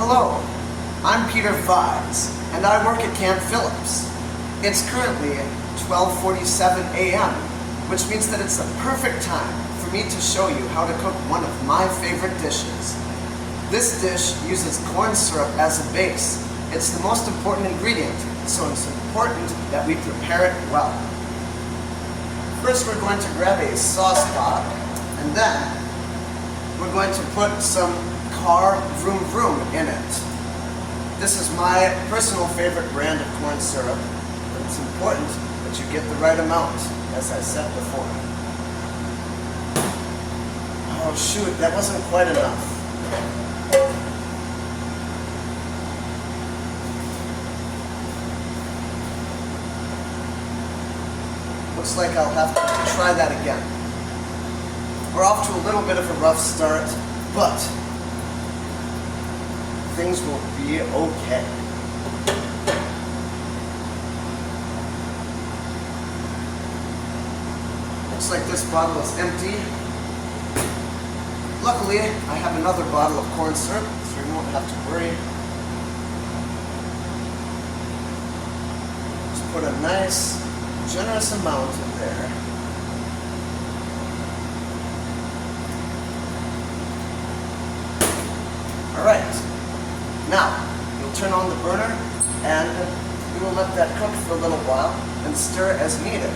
Hello, I'm Peter VISE, and I work at Camp Phillips. It's currently 12:47 a.m., which means that it's the perfect time for me to show you how to cook one of my favorite dishes. This dish uses corn syrup as a base. It's the most important ingredient, so it's important that we prepare it well. First, we're going to grab a sauce pot, and then we're going to put some Car Vroom Vroom in it. This is my personal favorite brand of corn syrup, but it's important that you get the right amount, as I said before. Oh shoot, that wasn't quite enough. Looks like I'll have to try that again. We're off to a little bit of a rough start, but things will be okay. Looks like this bottle is empty. Luckily, I have another bottle of corn syrup, so you won't have to worry. Just put a nice, generous amount in there. Alright, now you'll turn on the burner and we will let that cook for a little while and stir as needed.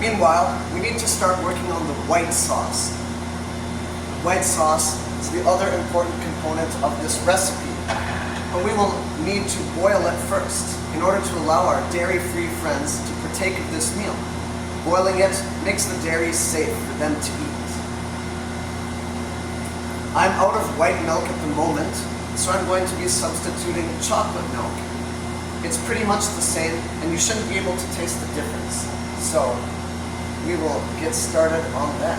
Meanwhile, we need to start working on the white sauce. The white sauce is the other important component of this recipe, but we will need to boil it first in order to allow our dairy-free friends to partake of this meal. Boiling it makes the dairy safe for them to eat. I'm out of white milk at the moment, so I'm going to be substituting chocolate milk. It's pretty much the same, and you shouldn't be able to taste the difference. So we will get started on that.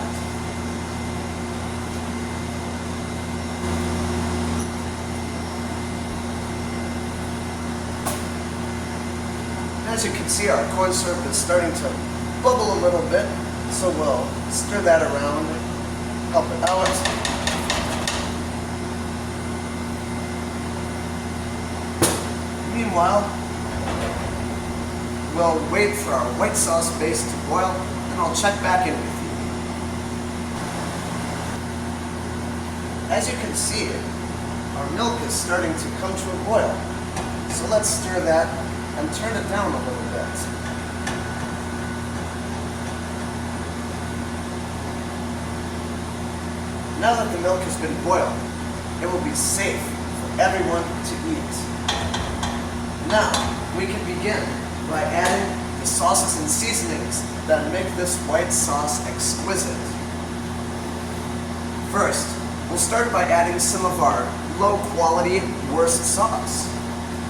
As you can see, our corn syrup is starting to bubble a little bit, so we'll stir that around, help it out. Meanwhile, we'll wait for our white sauce base to boil, and I'll check back in with you. As you can see, our milk is starting to come to a boil. So let's stir that and turn it down a little bit. Now that the milk has been boiled, it will be safe for everyone to eat. Now, we can begin by adding the sauces and seasonings that make this white sauce exquisite. First, we'll start by adding some of our low-quality worst sauce.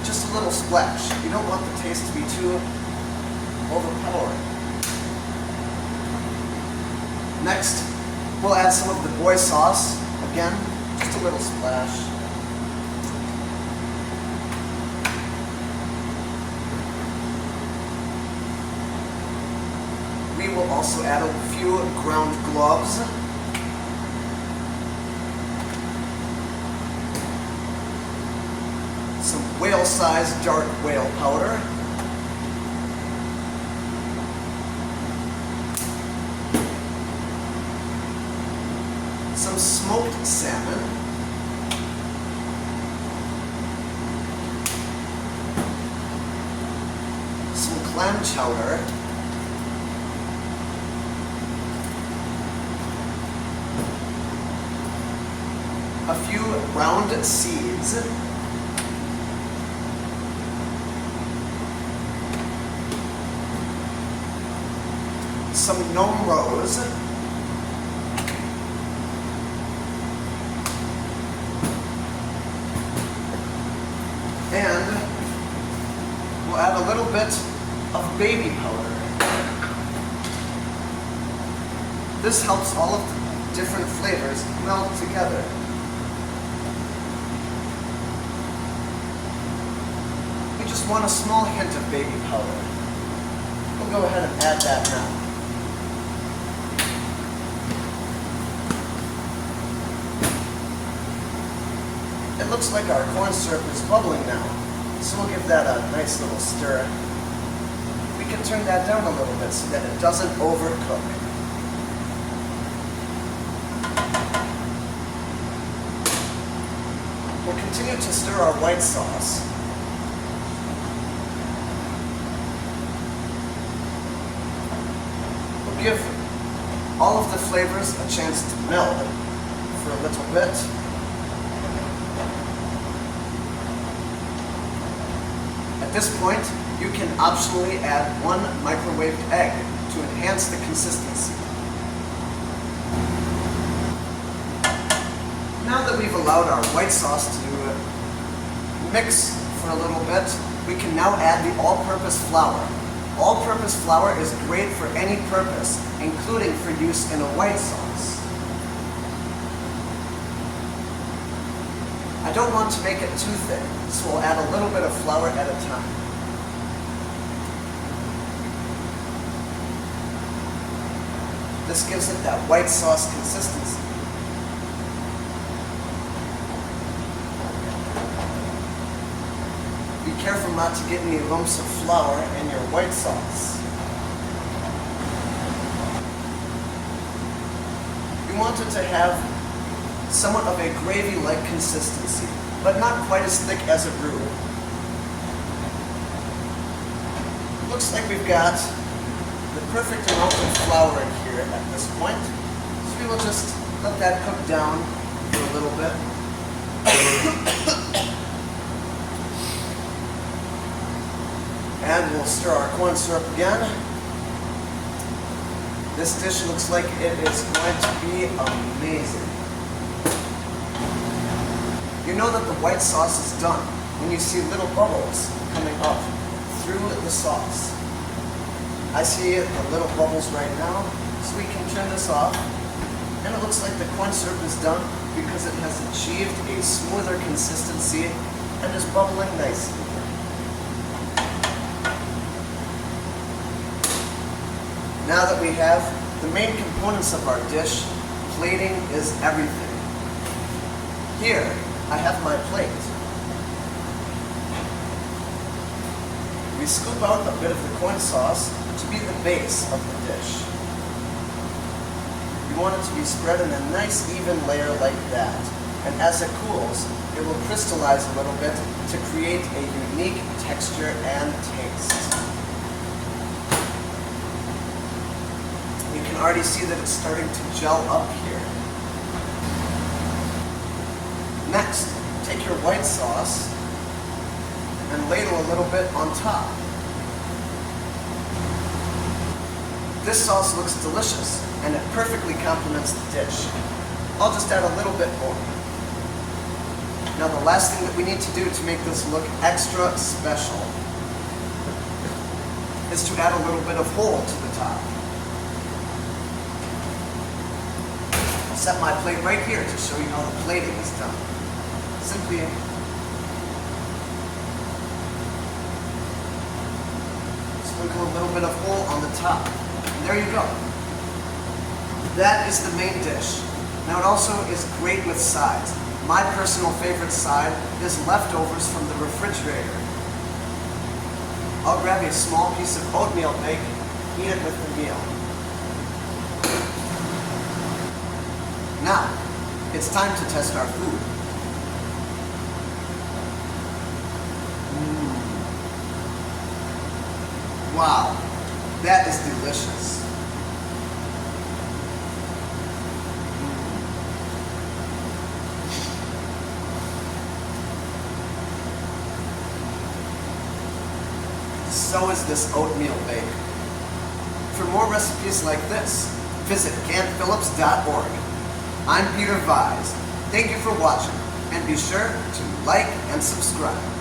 Just a little splash. You don't want the taste to be too overpowering. Next, we'll add some of the boy sauce. Again, just a little splash. We will also add a few ground gloves. Some whale-sized dark whale powder. Some smoked salmon. Some clam chowder. A few round seeds, some gnome rose, and we'll add a little bit of baby powder. This helps all of the different flavors meld together. Just want a small hint of baby powder. We'll go ahead and add that now. It looks like our corn syrup is bubbling now, so we'll give that a nice little stir. We can turn that down a little bit so that it doesn't overcook. We'll continue to stir our white sauce. We'll give all of the flavors a chance to meld for a little bit. At this point, you can optionally add 1 microwaved egg to enhance the consistency. Now that we've allowed our white sauce to mix for a little bit, we can now add the all-purpose flour. All-purpose flour is great for any purpose, including for use in a white sauce. I don't want to make it too thick, so we'll add a little bit of flour at a time. This gives it that white sauce consistency. Be careful not to get any lumps of flour in your white sauce. You want it to have somewhat of a gravy-like consistency, but not quite as thick as a roux. Looks like we've got the perfect amount of flour in here at this point, so we will just let that cook down for a little bit. And we'll stir our corn syrup again. This dish looks like it is going to be amazing. You know that the white sauce is done when you see little bubbles coming up through the sauce. I see the little bubbles right now, so we can turn this off. And it looks like the corn syrup is done because it has achieved a smoother consistency and is bubbling nicely. Now that we have the main components of our dish, plating is everything. Here, I have my plate. We scoop out a bit of the corn sauce to be the base of the dish. You want it to be spread in a nice even layer like that. And as it cools, it will crystallize a little bit to create a unique texture and taste. You can already see that it's starting to gel up here. Next, take your white sauce and ladle a little bit on top. This sauce looks delicious and it perfectly complements the dish. I'll just add a little bit more. Now the last thing that we need to do to make this look extra special is to add a little bit of whole to the top. I'll set my plate right here to show you how the plating is done. Simply sprinkle a little bit of whole on the top. And there you go. That is the main dish. Now it also is great with sides. My personal favorite side is leftovers from the refrigerator. I'll grab a small piece of oatmeal bake, eat it with the meal. Now, it's time to test our food. Wow, that is delicious. So is this oatmeal bake. For more recipes like this, visit CanPhillips.org. I'm Peter VISE. Thank you for watching, and be sure to like and subscribe.